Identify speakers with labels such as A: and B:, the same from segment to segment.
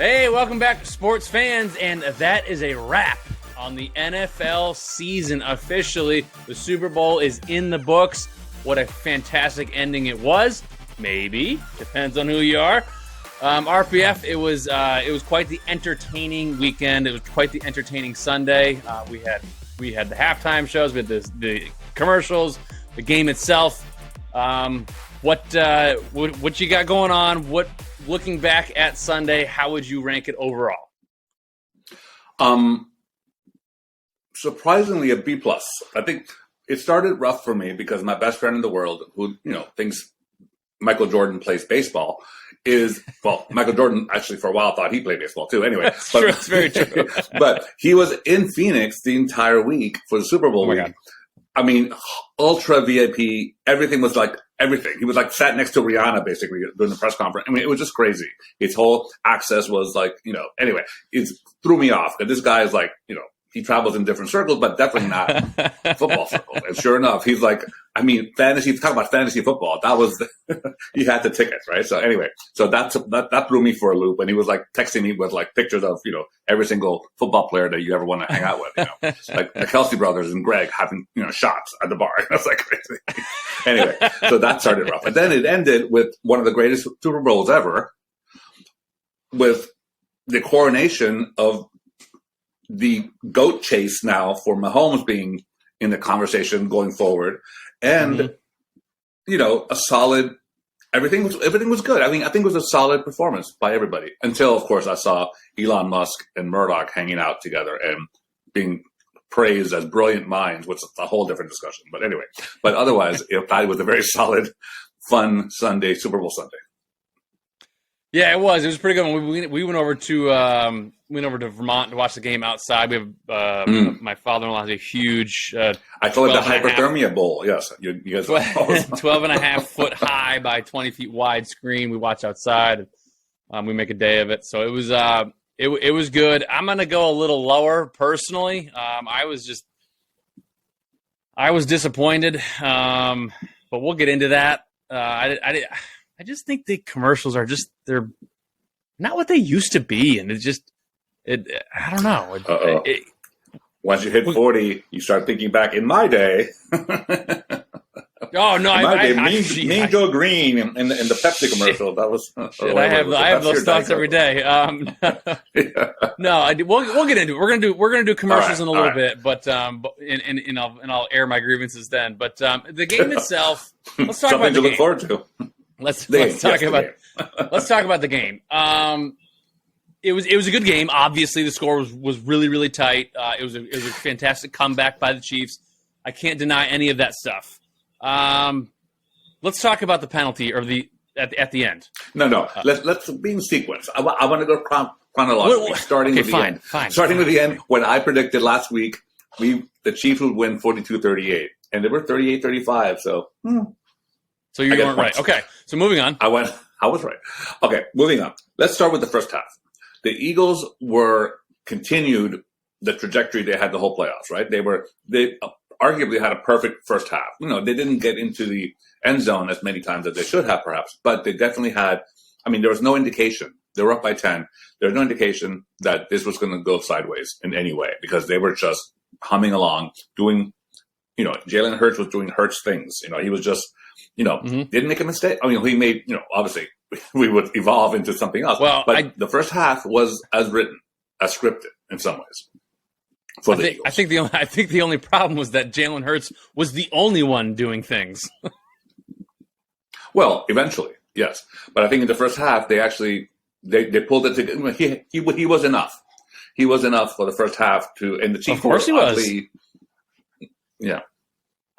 A: Hey, welcome back, sports fans, and that is a wrap on the NFL season officially. The Super Bowl is in the books. What a fantastic ending it was. Maybe. Depends on who you are. RPF, it was quite the entertaining weekend. It was quite the entertaining Sunday. We had the halftime shows, we had the commercials, the game itself. What you got going on? Looking back at Sunday, how would you rank it overall?
B: Surprisingly a B+. I think it started rough for me because my best friend in the world, who thinks Michael Jordan plays baseball, Michael Jordan actually for a while thought he played baseball too. Anyway,
A: true. It's very true.
B: But he was in Phoenix the entire week for the Super Bowl week.
A: God.
B: I mean, ultra VIP. Everything was like everything. He was like sat next to Rihanna basically during the press conference. I mean, it was just crazy. His whole access was like, anyway, it threw me off. And this guy is like, he travels in different circles, but definitely not football circles. And sure enough, he's like, fantasy, talk about fantasy football. That was, he had the tickets, right? So anyway, that threw me for a loop. And he was like texting me with like pictures of, every single football player that you ever want to hang out with, like the Kelsey brothers and Greg having, shots at the bar. That's like crazy. Anyway, so that started rough. And then it ended with one of the greatest Super Bowls ever with the coronation of the GOAT chase now for Mahomes being in the conversation going forward, and a solid. Everything was good. I think it was a solid performance by everybody until, of course, I saw Elon Musk and Murdoch hanging out together and being praised as brilliant minds, which is a whole different discussion. But anyway, otherwise, it was a very solid, fun Sunday, Super Bowl Sunday.
A: Yeah, it was. It was pretty good. We went over to Vermont to watch the game outside. We have my father-in-law has a huge.
B: I call it the hyperthermia bowl. Yes, you guys.
A: 12.5 foot high by 20 feet wide screen. We watch outside. We make a day of it. So it was. It was good. I'm gonna go a little lower personally. I was disappointed, but we'll get into that. I just think the commercials are they're not what they used to be. And I don't know.
B: Once you hit 40, you start thinking back in my day.
A: Oh, no.
B: Mean Joe Green in the Pepsi commercial. That was.
A: I have those thoughts every day. No, we'll get into it. We're gonna do commercials in a little bit, but I'll air my grievances then. But the game itself, let's talk about the game.
B: Something to look forward to.
A: Let's talk about the game. It was a good game. Obviously, the score was really, really tight. It was a fantastic comeback by the Chiefs. I can't deny any of that stuff. Let's talk about the penalty or at the end. No. Let's be in sequence. I want to go chronologically, starting with the end.
B: Starting with the end, when I predicted last week, the Chiefs would win 42-38, and they were 38-35. So.
A: So you weren't right. Okay, so moving on.
B: I was right. Okay, moving on. Let's start with the first half. The Eagles continued the trajectory they had the whole playoffs, right? They arguably had a perfect first half. They didn't get into the end zone as many times as they should have, perhaps, but they definitely had. There was no indication. They were up by 10. There was no indication that this was going to go sideways in any way because they were just humming along, doing. Jalen Hurts was doing Hurts things. He was just. Didn't make a mistake. He made, obviously we would evolve into something else.
A: Well,
B: but the first half was as written, as scripted in some ways.
A: I think the only problem was that Jalen Hurts was the only one doing things.
B: Well, eventually, yes. But I think in the first half, they actually, they pulled it together. He was enough. He was enough for the first half and the Chiefs.
A: Of course he was.
B: Yeah.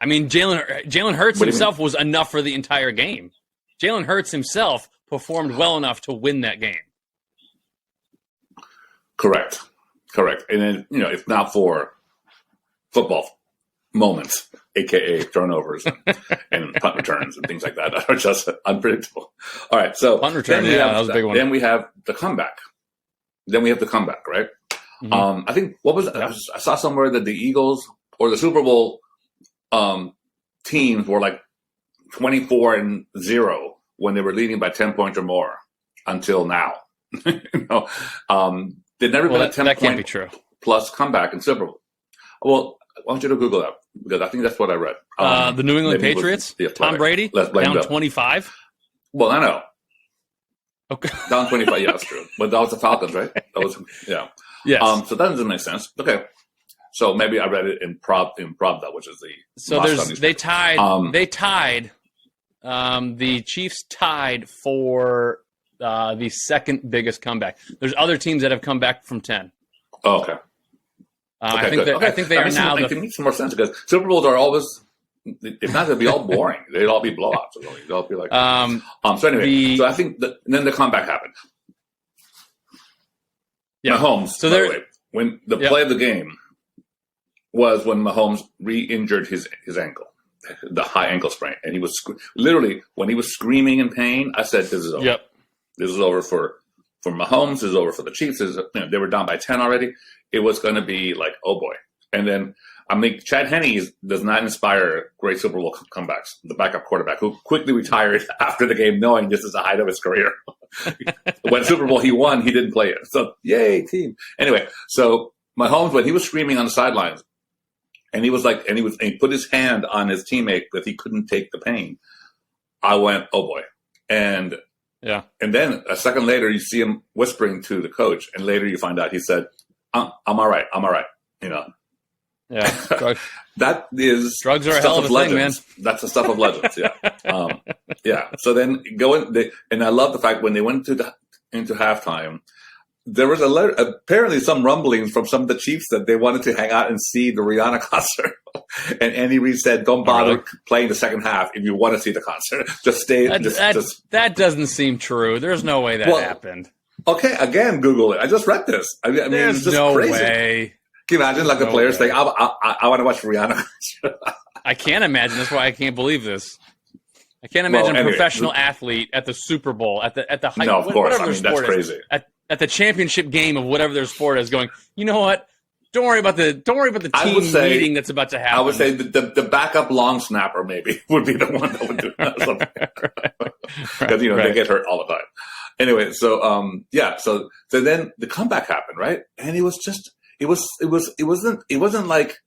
A: Jalen Hurts himself was enough for the entire game. Jalen Hurts himself performed well enough to win that game.
B: Correct. And then, if not for football moments, a.k.a. turnovers and punt returns and things like that are just unpredictable. All right, so
A: punt return, that was a big one.
B: Then we have the comeback. Right? Mm-hmm. I think, I saw somewhere that the Eagles or the Super Bowl teams were like 24-0 when they were leading by 10 points or more until now. you know, they'd never been a 10
A: that can't
B: point
A: be true.
B: plus comeback in Super Bowl. Well, I want you to Google that because I think that's what I read.
A: The New England Patriots, Tom Brady, down 25.
B: Well, I know.
A: Okay.
B: Down 25, yeah, that's true. But that was the Falcons, right? That was, yeah.
A: Yes.
B: So that doesn't make sense. Okay. So maybe I read it in Pravda, which is the
A: they tied. The Chiefs tied for the second biggest comeback. There's other teams that have come back from 10.
B: Oh, okay.
A: I think they are now.
B: It makes some more sense because Super Bowls are always, if not, they'd be all boring. They'd all be blowouts. They'd all be like. So anyway, so I think then the comeback happened.
A: Yeah.
B: Mahomes. So by the way, when the play of the game was when Mahomes re-injured his ankle, the high ankle sprain, and he was literally when he was screaming in pain. I said, "This is over.
A: Yep.
B: This is over for Mahomes. This is over for the Chiefs. They were down by 10 already. It was going to be like, oh boy." And then Chad Henne does not inspire great Super Bowl comebacks. The backup quarterback who quickly retired after the game, knowing this is the height of his career. When Super Bowl he won, he didn't play it. So yay, team. Anyway, so Mahomes, when he was screaming on the sidelines, and he put his hand on his teammate that he couldn't take the pain. I went, oh boy. And then a second later, you see him whispering to the coach, and later you find out he said, I'm all right. You know.
A: Yeah.
B: That is
A: drugs are a hell of a thing, man.
B: That's the stuff of legends. Yeah. Yeah. So then and I love the fact when they went into halftime, there was apparently some rumblings from some of the Chiefs that they wanted to hang out and see the Rihanna concert. And Andy Reid said, "Don't bother playing the second half if you want to see the concert. Just stay."
A: That doesn't seem true. There's no way that happened.
B: Okay, again, Google it. I just read this. I mean,
A: there's
B: it's just
A: no
B: crazy.
A: Way.
B: Can you imagine the players saying, "I want to watch Rihanna"?
A: I can't imagine. That's why I can't believe this. I can't imagine a professional athlete at the Super Bowl at the height.
B: No, of course. I mean, that's crazy.
A: At the championship game of whatever their sport is, going, you know what? Don't worry about the team meeting that's about to happen.
B: I would say the backup long snapper maybe would be the one that would do that. Because they get hurt all the time. Anyway, so so then the comeback happened, right? And it wasn't like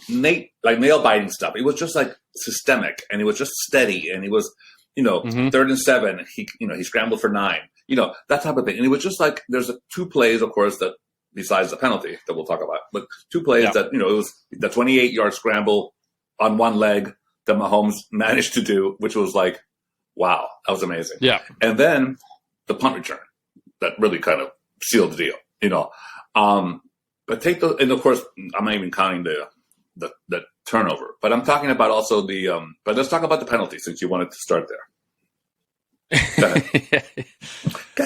B: nail biting stuff. It was just like systemic, and it was just steady, and it was 3rd and 7. He scrambled for 9. That type of thing. And it was just like there's 2 plays, of course, that besides the penalty that we'll talk about, but 2 plays that it was the 28-yard scramble on one leg that Mahomes managed to do, which was like, wow, that was amazing.
A: Yeah, and
B: then the punt return that really kind of sealed the deal. But take those, and of course, I'm not even counting the turnover, but I'm talking about also but let's talk about the penalty since you wanted to start there.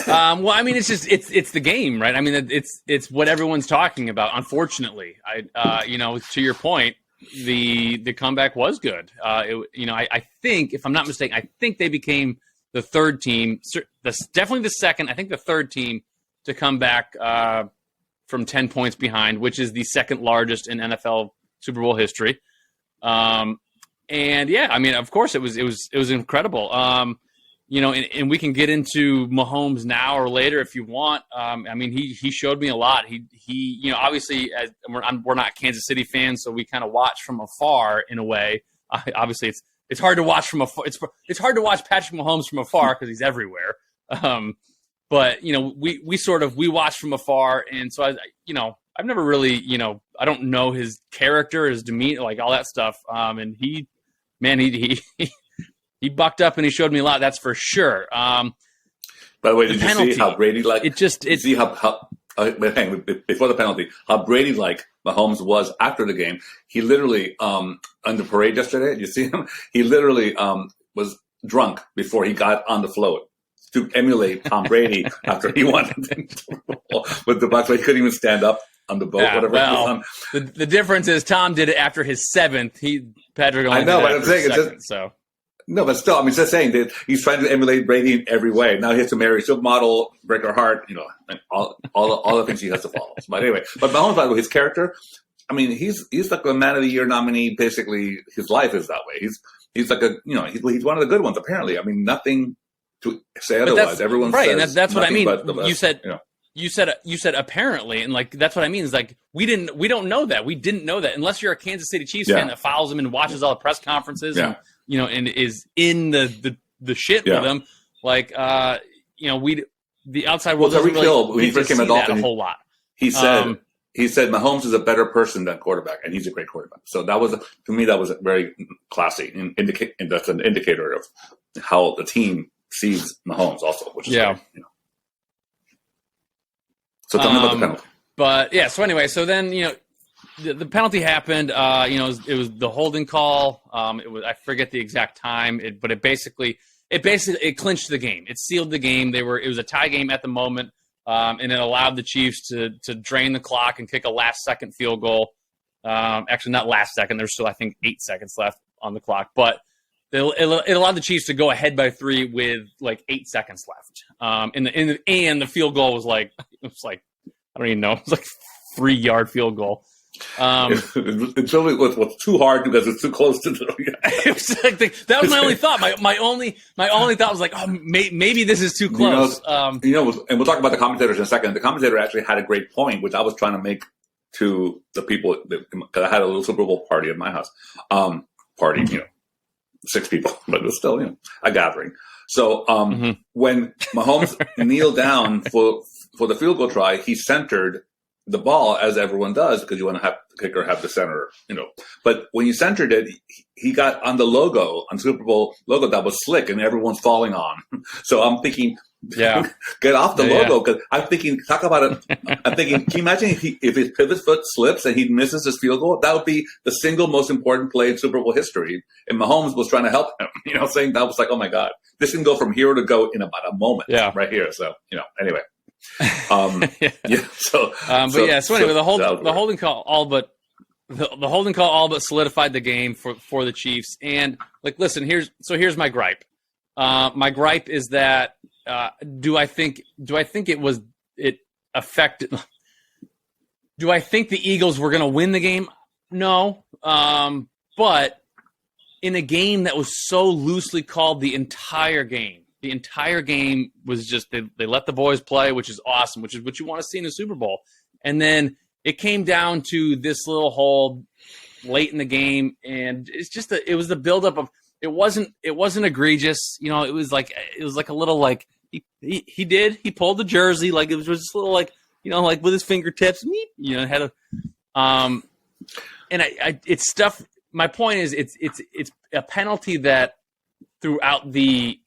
A: Well, I mean, it's the game, right? I mean, it's what everyone's talking about. Unfortunately, to your point, the comeback was good. I think, if I'm not mistaken, I think they became the third team, definitely the second. I think the third team to come back from 10 points behind, which is the second largest in NFL Super Bowl history. And yeah, I mean, of course, it was incredible. And we can get into Mahomes now or later if you want. I mean, he showed me a lot. He obviously, as we're not Kansas City fans, so we kind of watch from afar in a way. Obviously, it's hard to watch from afar. It's hard to watch Patrick Mahomes from afar because he's everywhere. But we watch from afar, and so I've never really I don't know his character, his demeanor, like all that stuff. And he bucked up and he showed me a lot. That's for sure. By
B: the way, did you see how Brady see how before the penalty, how Brady Mahomes was after the game? He literally on the parade yesterday. You see him? He literally was drunk before he got on the float to emulate Tom Brady after he won with the Bucs. He couldn't even stand up on the boat. Whatever.
A: Well, the difference is Tom did it after his 7th. Patrick only.
B: I know,
A: did
B: but
A: it
B: I'm saying
A: second, so.
B: No, but still, I mean, just saying that he's trying to emulate Brady in every way. Now he has to marry a supermodel, break her heart, and all the things he has to follow. But anyway, but Mahomes, by the way, his character, I mean, he's like a Man of the Year nominee. Basically, his life is that way. He's like he's one of the good ones. Apparently, I mean, nothing to say otherwise. Everyone
A: right,
B: says
A: and that's what I mean.
B: You
A: said you said apparently, and like that's what I mean is like we don't know that. We didn't know that unless you're a Kansas City Chiefs fan that follows them and watches all the press conferences and and is in the shit with them. Like the outside world doesn't really
B: when he first came out
A: a whole lot.
B: He said Mahomes is a better person than quarterback, and he's a great quarterback. So that was to me that was very classy, and that's an indicator of how the team sees Mahomes also, which is great, So tell me about the penalty.
A: But so anyway, so then the penalty happened. It was the holding call. It was I forget the exact time, but it basically clinched the game. It sealed the game. It was a tie game at the moment, and it allowed the Chiefs to drain the clock and kick a last-second field goal. Actually, not last second. There's still I think 8 seconds left on the clock, but it allowed the Chiefs to go ahead by 3 with like 8 seconds left. And the field goal was like I don't even know. It was like 3-yard field goal.
B: It's really what's too hard because it's too close to the.
A: It was like that was my only thought. My only thought was like, maybe this is too close.
B: And we'll talk about the commentators in a second. The commentator actually had a great point, which I was trying to make to the people because I had a little Super Bowl party at my house. 6 people, but it was still a gathering. So when Mahomes kneeled down for the field goal try, he centered the ball as everyone does because you want to have the kicker have the center, But when you centered it, he got on the logo, on Super Bowl logo that was slick and everyone's falling on. So I'm thinking, get off the logo because I'm thinking, talk about it. I'm thinking, can you imagine if his pivot foot slips and he misses his field goal? That would be the single most important play in Super Bowl history. And Mahomes was trying to help him, saying that was like, oh my God, this can go from hero to go in about a moment right here. So, anyway. So anyway, the holding call all but solidified the game for the Chiefs. And like, listen, here's my gripe. My gripe is that do I think it affected? Do I think the Eagles were going to win the game? No, but in a game that was so loosely called the entire game. The entire game was just they let the boys play, which is awesome, which is what you want to see in the Super Bowl. And then it came down to this little hold late in the game, and it's just it was the buildup of it wasn't egregious, It was like a little like he pulled the jersey like it was just a little like like with his fingertips, had a and it's stuff. My point is it's a penalty that throughout the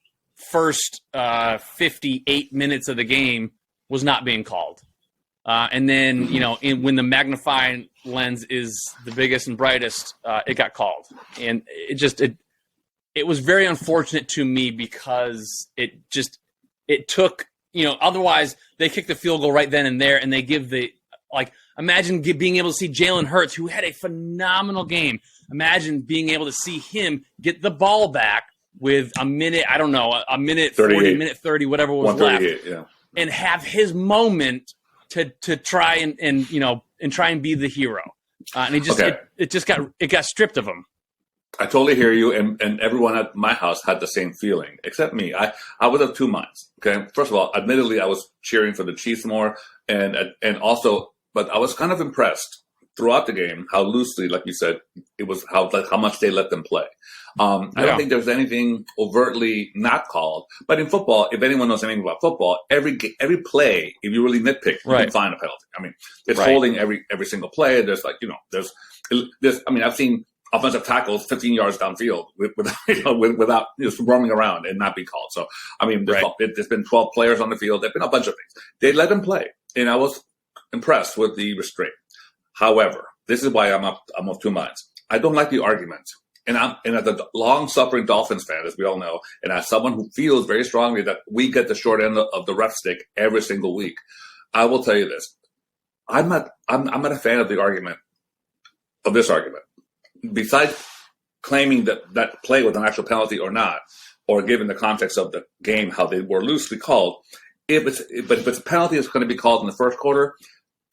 B: first 58 minutes of the game was not being called. And then, when the magnifying lens is the biggest and brightest, it got called. And it was very unfortunate to me because it took, otherwise they kicked the field goal right then and there and they give imagine being able to see Jalen Hurts, who had a phenomenal game. Imagine being able to see him get the ball back with a minute, I don't know, a minute 40, minute 30, whatever was left, and have his moment to try and try and be the hero. And it got stripped of him. I totally hear you, and everyone at my house had the same feeling, except me. I was of 2 minds. Okay, first of all, admittedly, I was cheering for the Chiefs more, and also, but I was kind of impressed throughout the game how loosely, like you said, it was how much they let them play. I don't think there's anything overtly not called, but in football, if anyone knows anything about football, every play, if you really nitpick, you can find a penalty. I mean, it's holding every single play. There's there's. I mean, I've seen offensive tackles 15 yards downfield without just roaming around and not be called. So, I mean, there's been 12 players on the field. There've been a bunch of things. They let them play, and I was impressed with the restraint. However, this is why I'm of 2 minds. I don't like the argument. And as a long-suffering Dolphins fan, as we all know, and as someone who feels very strongly that we get the short end of the ref stick every single week, I will tell you this: I'm not a fan of this argument. Besides claiming that play was an actual penalty or not, or given the context of the game how they were loosely called, if it's a penalty that's going to be called in the first quarter,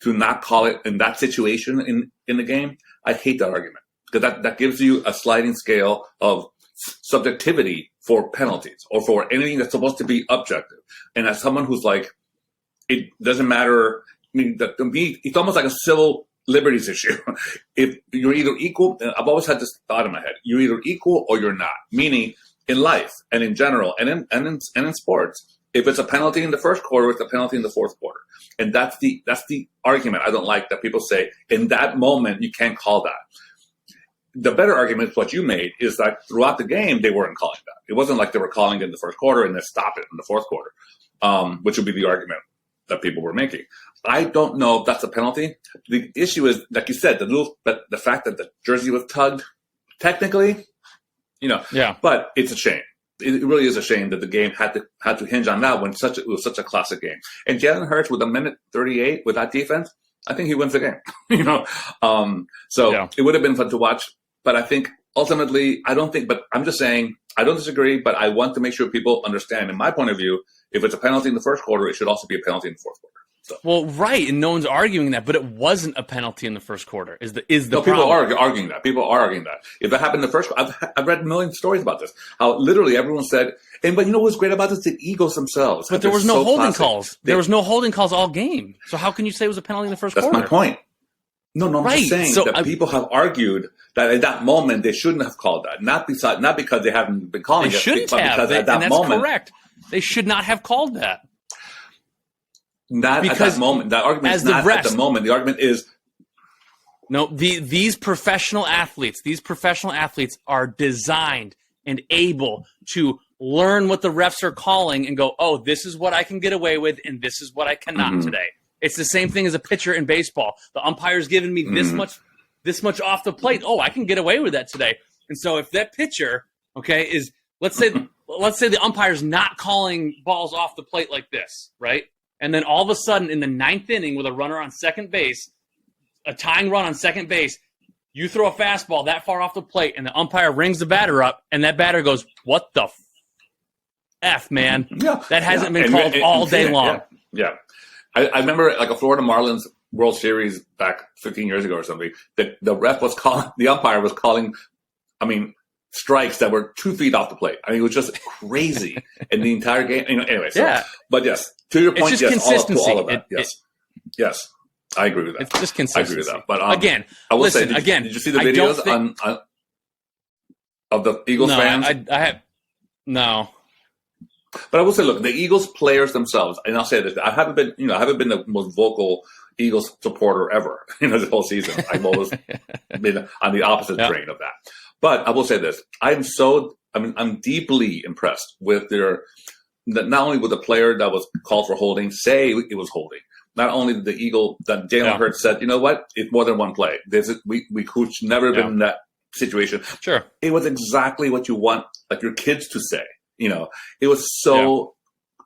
B: to not call it in that situation in the game, I hate that argument. Because that gives you a sliding scale of subjectivity for penalties or for anything that's supposed to be objective. And as someone who's like, it doesn't matter. I mean, to me, it's almost like a civil liberties issue. If you're either equal, I've always had this thought in my head: you're either equal or you're not. Meaning, in life and in general, and in sports, if it's a penalty in the first quarter, it's a penalty in the fourth quarter. And that's the argument I don't like, that people say in that moment you can't call that. The better argument, what you made, is that throughout the game they weren't calling that. It wasn't like they were calling it in the first quarter and then stop it in the fourth quarter, which would be the argument that people were making. I don't know if that's a penalty. The issue is, like you said, the fact that the jersey was tugged, technically,
A: Yeah.
B: But it's a shame. It really is a shame that the game had to hinge on that when it was such a classic game. And Jalen Hurts with a minute 38 with that defense, I think he wins the game. It would have been fun to watch. But I think ultimately, but I'm just saying, I don't disagree, but I want to make sure people understand, in my point of view, if it's a penalty in the first quarter, it should also be a penalty in the fourth quarter. So.
A: Well, right, and no one's arguing that, but it wasn't a penalty in the first quarter. Is the
B: no,
A: problem.
B: People are arguing that. People are arguing that. If that happened in the first, I've read a million stories about this. How literally everyone said, but you know what's great about this? The Eagles themselves.
A: But there was no holding calls. There was no holding calls all game. So how can you say it was a penalty in the first quarter?
B: That's my point. No, I'm just saying that people have argued that at that moment they shouldn't have called that. Not because they haven't been calling it.
A: They shouldn't have.
B: Because at that
A: and that's
B: moment,
A: correct. They should not have called that.
B: Not because at that moment. That argument is not at the moment. The argument is
A: no. These professional athletes are designed and able to learn what the refs are calling and go, oh, this is what I can get away with, and this is what I cannot today. It's the same thing as a pitcher in baseball. The umpire's giving me this much off the plate. Oh, I can get away with that today. And so if that pitcher, is let's say the umpire's not calling balls off the plate like this, right? And then all of a sudden in the ninth inning with a runner on second base, a tying run on second base, you throw a fastball that far off the plate and the umpire rings the batter up and that batter goes, what the F, man?
B: Yeah,
A: that hasn't been called all day long.
B: Yeah. I remember like a Florida Marlins World Series back 15 years ago or something, that the umpire was calling, strikes that were 2 feet off the plate. It was just crazy in the entire game. Anyway, but yes, to your point,
A: it's just consistency.
B: All of that. Yes, I agree with that.
A: It's just consistency.
B: I agree with that. But
A: again,
B: I will say, did you see the videos of the Eagles fans?
A: I have no.
B: But I will say, look, the Eagles players themselves, and I'll say this: I haven't been the most vocal Eagles supporter ever, this whole season. I've always been on the opposite train of that. But I will say this: I'm deeply impressed with not only with the player that was called for holding, say it was holding. Not only did that Jalen Hurts said, you know what, it's more than one play. We could never been in that situation.
A: Sure,
B: it was exactly what you want, like your kids to say. It was so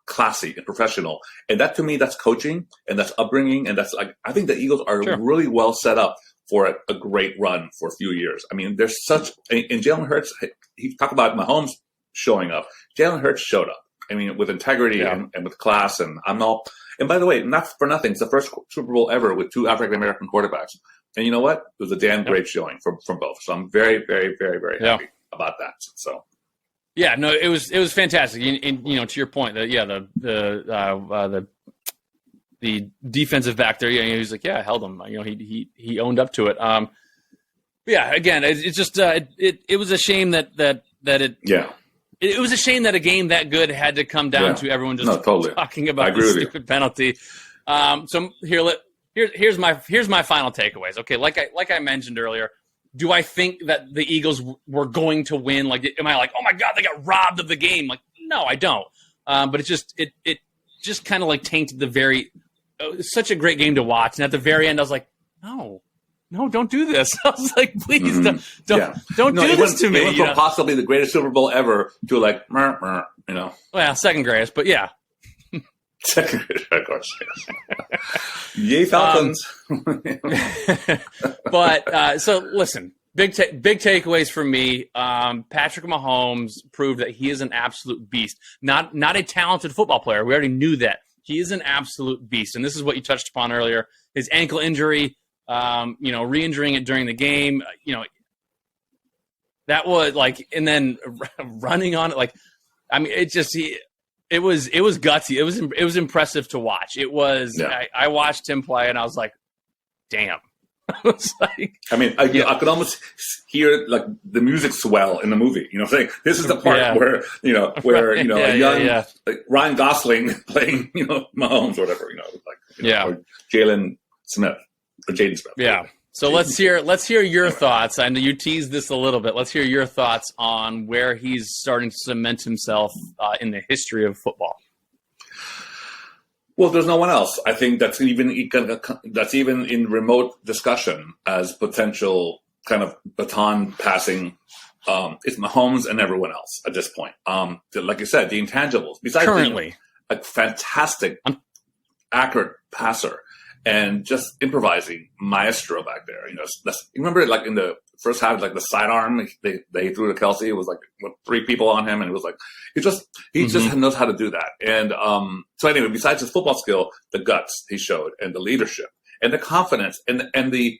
B: classy and professional. And that, to me, that's coaching and that's upbringing. And that's I think the Eagles are really well set up for a great run for a few years. There's and Jalen Hurts, he talked about Mahomes showing up. Jalen Hurts showed up. With integrity and with class. And by the way, not for nothing, it's the first Super Bowl ever with 2 African-American quarterbacks. And you know what? It was a damn great showing from both. So I'm very, very, very, very happy about that. So.
A: Yeah, no, it was fantastic. And to your point, the defensive back there, he was like, I held him. He owned up to it. Again, it's just it was a shame that it. Yeah. It was a shame that a game that good had to come down to everyone just talking about this stupid penalty. So here's my final takeaways. Okay, like I mentioned earlier. Do I think that the Eagles were going to win? Am I like, oh my God, they got robbed of the game? No, I don't. But it just kind of tainted such a great game to watch. And at the very end, I was like, no, don't do this. I was like, please don't do this to me.
B: It went from possibly the greatest Super Bowl ever to
A: Well, second greatest, but yeah.
B: Second greatest, of course. Yes. Yay, Falcons.
A: But so listen, big takeaways for me. Patrick Mahomes proved that he is an absolute beast. Not a talented football player. We already knew that. He is an absolute beast, and this is what you touched upon earlier. His ankle injury. Re-injuring it during the game, that was and then running on it, I mean, it was gutsy. It was impressive to watch. It was. Yeah. I watched him play, and I was like, "Damn!" I was like,
B: I mean, I could almost hear like the music swell in the movie. You know, saying this is the part where a young like Ryan Gosling playing Mahomes or whatever. Or Jalen Smith or Jaden Smith.
A: Yeah. So let's hear your thoughts. I know you teased this a little bit. Let's hear your thoughts on where he's starting to cement himself in the history of football.
B: Well, there's no one else. I think that's even in remote discussion as potential kind of baton passing. It's Mahomes and everyone else at this point. Like you said, the intangibles. Besides
A: currently
B: being a fantastic, accurate passer. And just improvising maestro back there. You remember like in the first half, like the sidearm they threw to Kelsey. It was like with 3 people on him, and it was like he just knows how to do that. And so anyway, besides his football skill, the guts he showed, and the leadership, and the confidence, and the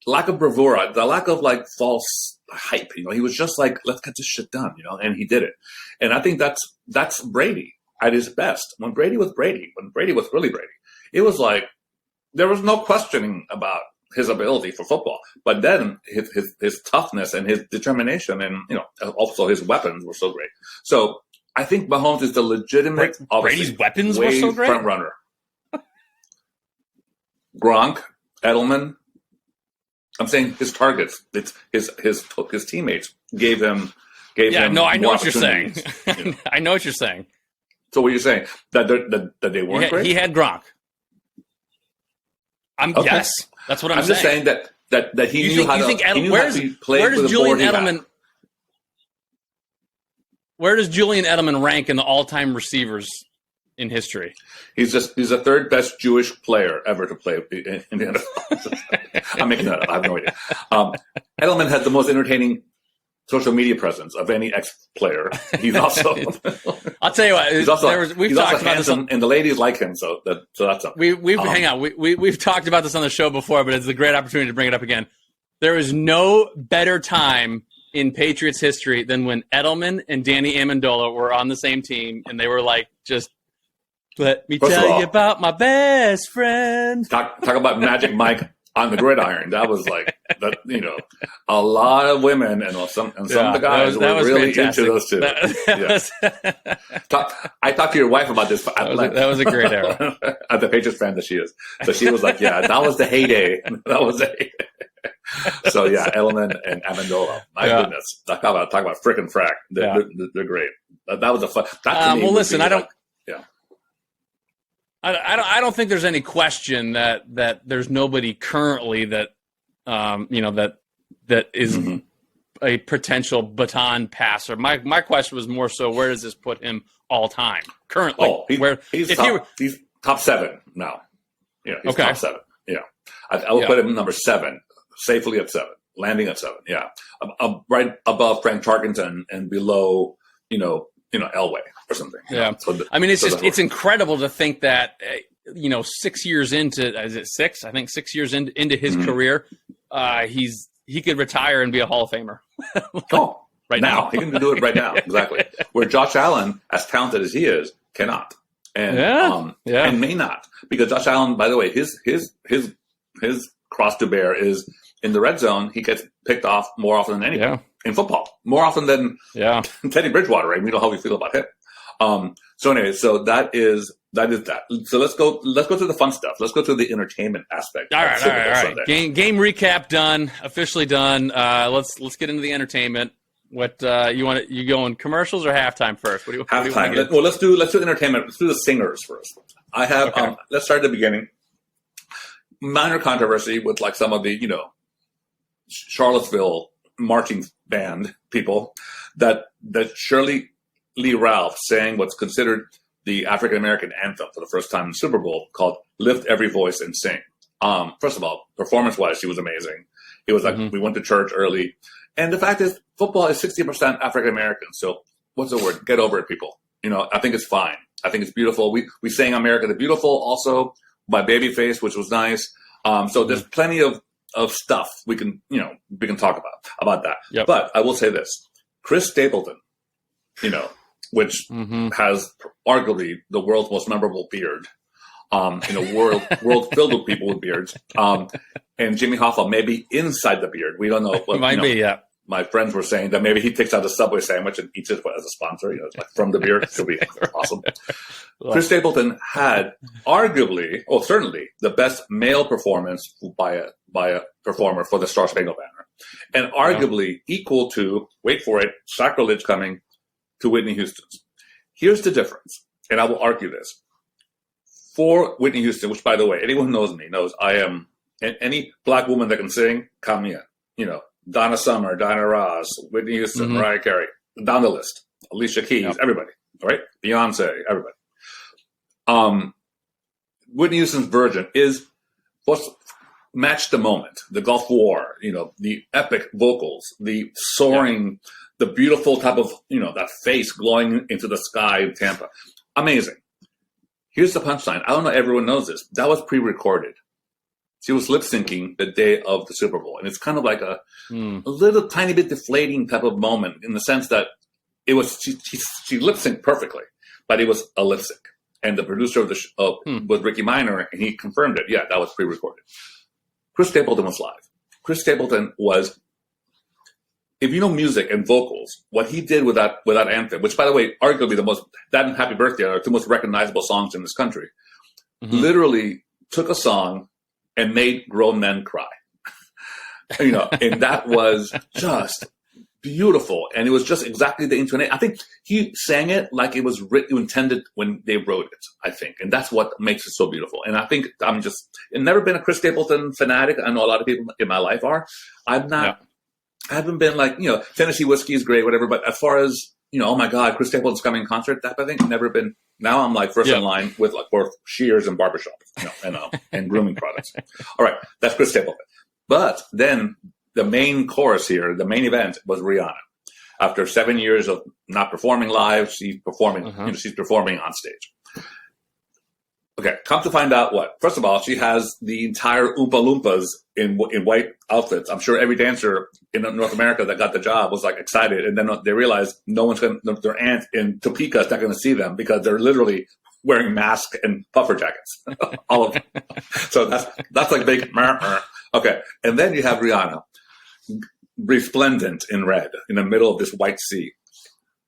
B: lack of bravura, the lack of like false hype. He was just like, let's get this shit done. And he did it. And I think that's Brady at his best. When Brady was really Brady, it was like. There was no questioning about his ability for football, but then his toughness and his determination and also his weapons were so great. So I think Mahomes is the legitimate
A: Brady's weapons were so great
B: front runner. Gronk, Edelman. I'm saying his targets. It's his teammates gave him.
A: No, I know what you're saying. I know what you're saying.
B: So what are you saying that they weren't great?
A: He had Gronk.
B: Okay.
A: Yes, that's what I'm saying.
B: I'm just saying that he knew how to play
A: where does Julian Edelman? Where does Julian Edelman rank in the all-time receivers in history?
B: He's the third best Jewish player ever to play in the NFL. I'm making that up. I have no idea. Edelman had the most entertaining social media presence of any ex-player. He's also.
A: I'll tell you what. We've talked about this,
B: and the ladies like him. So that's something.
A: Hang on. We've talked about this on the show before, but it's a great opportunity to bring it up again. There is no better time in Patriots history than when Edelman and Danny Amendola were on the same team, and they were like, just let me tell you about my best friend.
B: Talk about Magic Mike. On the gridiron, that was like a lot of women and some of the guys were really fantastic. Into those two. I talked to your wife about this.
A: That was a great era.
B: At the Patriots fan that she is, so she was like, "Yeah, that was the heyday. That was the heyday." So yeah, Edelman and Amendola. My goodness, talk about frickin' frack. They're great. That was a fun.
A: Well, listen, I don't. I don't think there's any question that there's nobody currently that that is a potential baton passer. My question was more so, where does this put him all time currently?
B: He's top 7 now. Yeah, he's top 7. Yeah, I will put him number 7, safely at 7, landing at 7. Yeah, right above Frank Tarkenton and below Elway or something.
A: Yeah. It's incredible to think that, 6 years into, is it 6? I think 6 years into his career, he could retire and be a Hall of Famer. Right now.
B: He can do it right now. Exactly. Where Josh Allen, as talented as he is, cannot. And may not. Because Josh Allen, by the way, his cross to bear is in the red zone, he gets picked off more often than anybody. Yeah. In football, more often than Teddy Bridgewater, right? We know how we feel about him. So anyway, so that is that. So let's go to the fun stuff. Let's go to the entertainment aspect.
A: All right. Game recap done, officially done. Let's get into the entertainment. What you going commercials or halftime first?
B: Halftime. Let's do entertainment. Let's do the singers first. I have let's start at the beginning. Minor controversy with like some of the Charlottesville marching band people that Shirley Lee Ralph sang what's considered the African American anthem for the first time in the Super Bowl, called "Lift Every Voice and Sing." First of all, performance-wise, she was amazing. It was like we went to church early, and the fact is, football is 60% African American. So what's the word? Get over it, people. I think it's fine. I think it's beautiful. We sang "America the Beautiful" also by Babyface, which was nice. So there's plenty of stuff we can talk about that. Yep. But I will say this: Chris Stapleton, which has arguably the world's most memorable beard. In a world filled with people with beards. And Jimmy Hoffa may be inside the beard. We don't know. But,
A: Might be, yeah.
B: My friends were saying that maybe he takes out a Subway sandwich and eats it as a sponsor. It's like from the beard. It could be awesome. Chris Stapleton had arguably, certainly, the best male performance by a performer for the Star Spangled Banner. And arguably equal to, wait for it, sacrilege coming to Whitney Houston's. Here's the difference, and I will argue this. For Whitney Houston, which, by the way, anyone who knows me knows I am, any black woman that can sing, count me in. Donna Summer, Diana Ross, Whitney Houston, Mariah Carey, down the list. Alicia Keys, everybody, right? Beyonce, everybody. Whitney Houston's version is what's matched the moment, the Gulf War, the epic vocals, the soaring, the beautiful type of, that face glowing into the sky in Tampa. Amazing. Here's the punchline. I don't know if everyone knows this. That was pre-recorded. She was lip syncing the day of the Super Bowl. And it's kind of like a little tiny bit deflating type of moment in the sense that it was, she lip synced perfectly, but it was a lip sync. And the producer of the show was Ricky Minor, and he confirmed it. Yeah, that was pre-recorded. Chris Stapleton was live. Chris Stapleton was, if you know music and vocals, what he did with that anthem, which, by the way, arguably that and Happy Birthday are the two most recognizable songs in this country, literally took a song and made grown men cry. And that was just beautiful. And it was just exactly the intonation. I think he sang it like it was intended when they wrote it, I think. And that's what makes it so beautiful. And I think I've never been a Chris Stapleton fanatic. I know a lot of people in my life are. I'm not. Yeah. I haven't been like, Tennessee Whiskey is great, whatever. But as far as, oh my God, Chris Stapleton's coming in concert, that I think never been. Now I'm like first in line with like both shears and barbershop, and grooming products. All right, that's Chris Stapleton. But then the main chorus here, the main event was Rihanna. After 7 years of not performing live, she's performing. She's performing on stage. Okay, come to find out what? First of all, she has the entire Oompa Loompas in white outfits. I'm sure every dancer in North America that got the job was like excited, and then they realized their aunt in Topeka is not going to see them because they're literally wearing masks and puffer jackets, all of them. So that's like big. Okay, and then you have Rihanna, resplendent in red, in the middle of this white sea.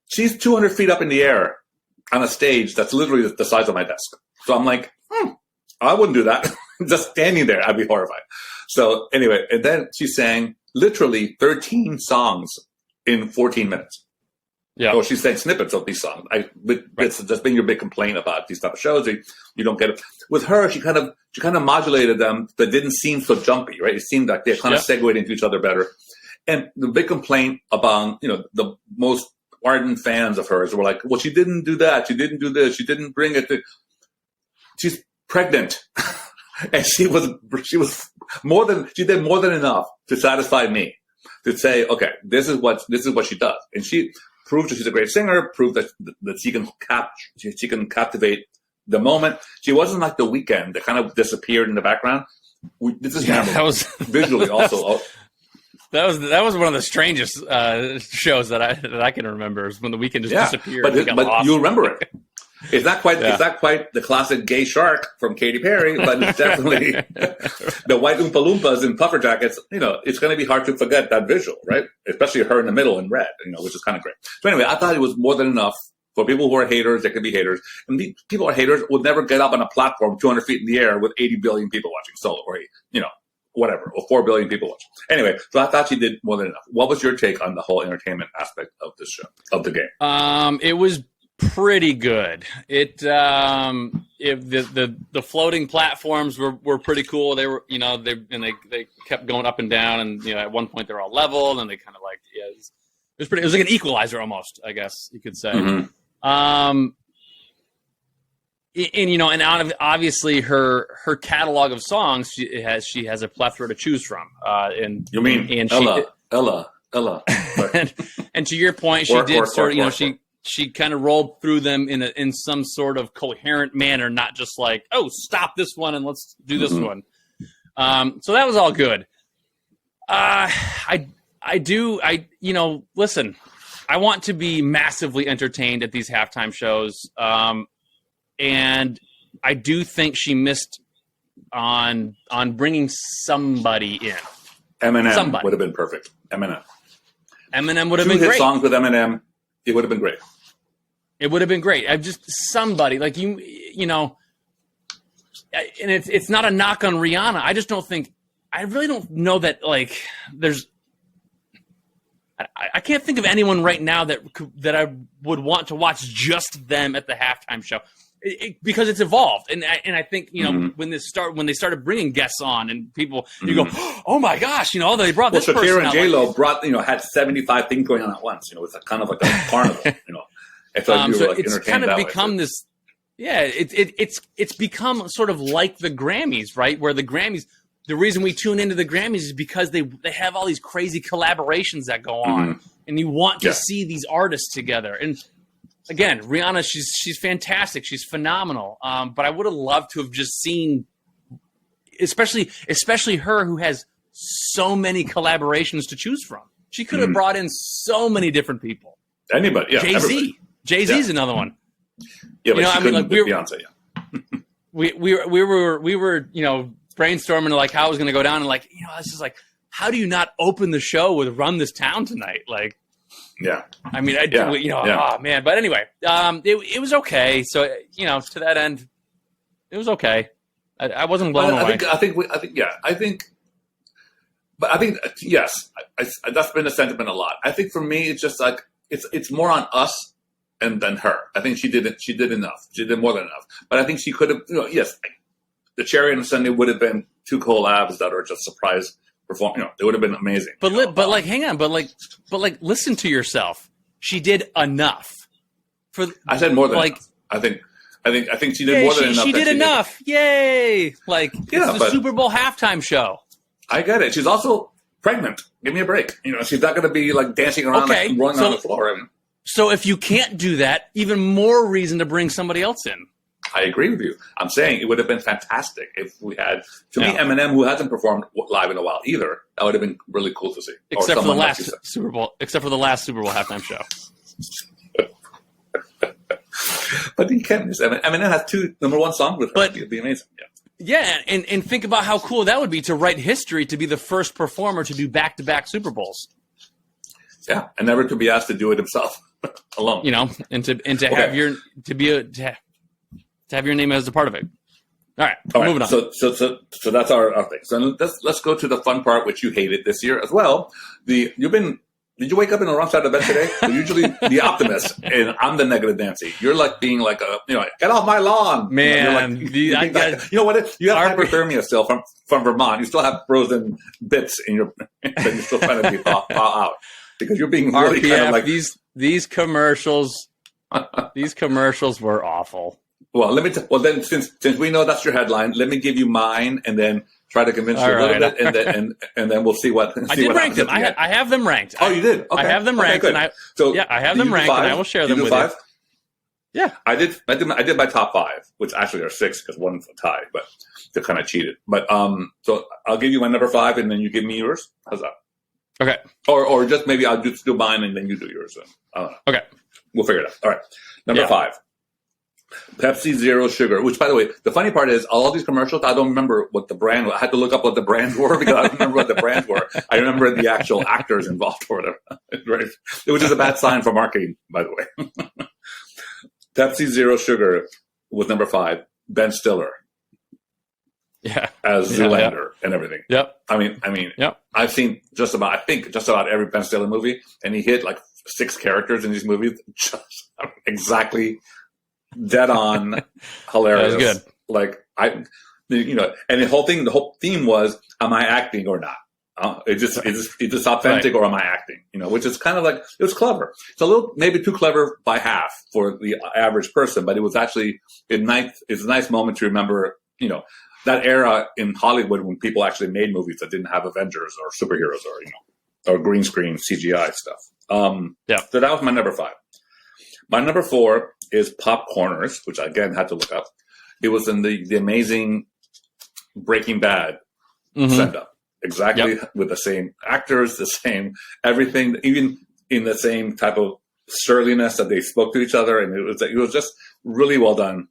B: She's 200 feet up in the air on a stage that's literally the size of my desk. So I'm like, I wouldn't do that. Just standing there, I'd be horrified. So anyway, and then she sang literally 13 songs in 14 minutes. Yeah. So she sang snippets of these songs. It's just been your big complaint about these type of shows. You don't get it. With her, she kind of modulated them that didn't seem so jumpy, right? It seemed like they kind of segued into each other better. And the big complaint about, the most ardent fans of hers were like, well, she didn't do that. She didn't do this. She didn't bring it to... She's pregnant, and she did more than enough to satisfy me, to say, okay, this is what she does, and she proved that she's a great singer, proved that she can captivate the moment. She wasn't like The Weeknd that kind of disappeared in the background. This is
A: that was
B: visually also.
A: That was one of the strangest shows that I can remember, is when The Weeknd just disappeared.
B: But you remember it. It's not quite the classic gay shark from Katy Perry, but it's definitely the white Oompa Loompas in puffer jackets. It's going to be hard to forget that visual, right? Especially her in the middle in red, which is kind of great. So anyway, I thought it was more than enough for people who are haters. They can be haters, and these people who are haters would never get up on a platform 200 feet in the air with 80 billion people watching. So, or whatever, or 4 billion people watching. Anyway, so I thought she did more than enough. What was your take on the whole entertainment aspect of this show, of the game?
A: It was pretty good. If the floating platforms were pretty cool. They were, they kept going up and down, and at one point they're all level, and they kind of like, it was like an equalizer almost, I guess you could say. And obviously her catalog of songs, she has a plethora to choose from. And
B: you mean Ella?
A: and to your point, she did sort of, she kind of rolled through them in some sort of coherent manner, not just like, oh, stop this one and let's do this one. So that was all listen, I want to be massively entertained at these halftime shows, and I do think she missed on bringing somebody in.
B: Eminem would have been perfect.
A: Eminem would have been
B: Two hit
A: great.
B: songs with Eminem, it would have been great.
A: It would have been great. I'm just somebody like you know, and it's not a knock on Rihanna. I just don't think. I really don't know that like there's. I can't think of anyone right now that I would want to watch just them at the halftime show, because it's evolved, and I think you know when they started bringing guests on and people you go, oh my gosh, you know they brought this person
B: Shakira and
A: out.
B: J-Lo brought had 75 things going on at once. You know, it's kind of like a carnival. You know, it's like
A: so
B: like
A: it's kind of become this. Yeah, it's become sort of like the Grammys, right? Where the Grammys. The reason we tune into the Grammys is because they have all these crazy collaborations that go on, and you want to see these artists together. And again, Rihanna, she's fantastic, she's phenomenal. But I would have loved to have just seen, especially her who has so many collaborations to choose from. She could have brought in so many different people.
B: Anybody, yeah.
A: Jay-Z's another one.
B: Yeah, but Beyonce.
A: We were brainstorming like how it was going to go down, and like this is like, how do you not open the show with "Run This Town" tonight? Like, I mean, oh man. But anyway, it was okay. So to that end, it was okay. I wasn't blown away.
B: I think yes, that's been a sentiment a lot. I think for me, it's just like it's more on us and than her. I think she did enough. She did more than enough. But I think she could have. Yes. The cherry on the Sunday would have been two collabs that are just surprise perform. They would have been amazing.
A: But hang on. But listen to yourself. She did enough.
B: I said more than enough. I think she did more than enough.
A: She did enough. Yay! Like it's the Super Bowl halftime show.
B: I get it. She's also pregnant. Give me a break. She's not going to be like dancing around and rolling on the floor.
A: So if you can't do that, even more reason to bring somebody else in.
B: I agree with you. I'm saying it would have been fantastic if we had, me, Eminem, who hasn't performed live in a while either. That would have been really cool to see.
A: Except for the last Super Bowl halftime show.
B: But you can't miss Eminem has two number one songs with her. It'd be amazing.
A: Yeah, and think about how cool that would be to write history to be the first performer to do back-to-back Super Bowls.
B: Yeah, and never to be asked to do it himself alone.
A: And to have your to have your name as a part of it. All right, moving on.
B: So that's our thing. So let's go to the fun part, which you hated this year as well. Did you wake up in the wrong side of the bed today? So usually the optimist, and I'm the negative Nancy. You're like being like get off my lawn,
A: man.
B: You know what? You have hypothermia still from Vermont. You still have frozen bits in your that you're still trying to thaw out because you're being really
A: RPF,
B: kind of like
A: these commercials. These commercials were awful.
B: Well, then since we know that's your headline, let me give you mine, and then try to convince you a little bit, and then we'll see what.
A: I did rank them. I have them ranked.
B: Oh, you did? Okay.
A: I have them ranked, and I have them ranked, and I will share them with you. Yeah,
B: I did my top five, which actually are six because one's a tie, but they kind of cheated. But so I'll give you my number five, and then you give me yours. How's that?
A: Okay.
B: Or just maybe I'll just do mine, and then you do yours. Then. I don't know.
A: Okay.
B: We'll figure it out. All right. Number five. Pepsi Zero Sugar, which, by the way, the funny part is all these commercials, I don't remember what the brand was. I had to look up what the brands were because I don't remember what the brands were. I remember the actual actors involved or whatever. Which is a bad sign for marketing, by the way. Pepsi Zero Sugar was number five. Ben Stiller.
A: Yeah.
B: As Zoolander and everything.
A: Yep.
B: I mean,
A: yep.
B: I've seen just about every Ben Stiller movie, and he hit like 6 characters in these movies. Just exactly dead on, hilarious.
A: That was good.
B: Like and the whole theme was, am I acting or not? Is this authentic or am I acting? Which is kind of like, it was clever. It's a little, maybe too clever by half for the average person, but it was actually it's a nice moment to remember, that era in Hollywood when people actually made movies that didn't have Avengers or superheroes or green screen CGI stuff. So that was my number five. My number four is Popcorners, which I again had to look up. It was in the amazing Breaking Bad send up, exactly with the same actors, the same everything. Even in the same type of surliness that they spoke to each other, and it was just really well done.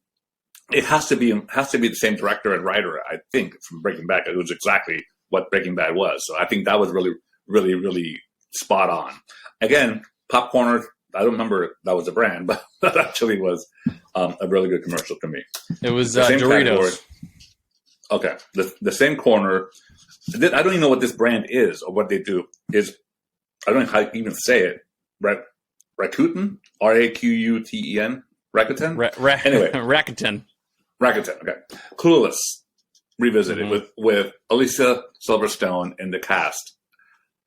B: It has to be the same director and writer, I think, from Breaking Bad. It was exactly what Breaking Bad was. So I think that was really, really, really spot on. Again, Popcorn, I don't remember that was a brand, but that actually was a really good commercial to me.
A: It was Doritos.
B: Category. Okay. The same corner. I don't even know what this brand is or what they do. I don't know how to even say it. Rakuten? Rakuten? Rakuten? Anyway.
A: Rakuten.
B: Rakuten, okay. Clueless revisited with Alicia Silverstone in the cast.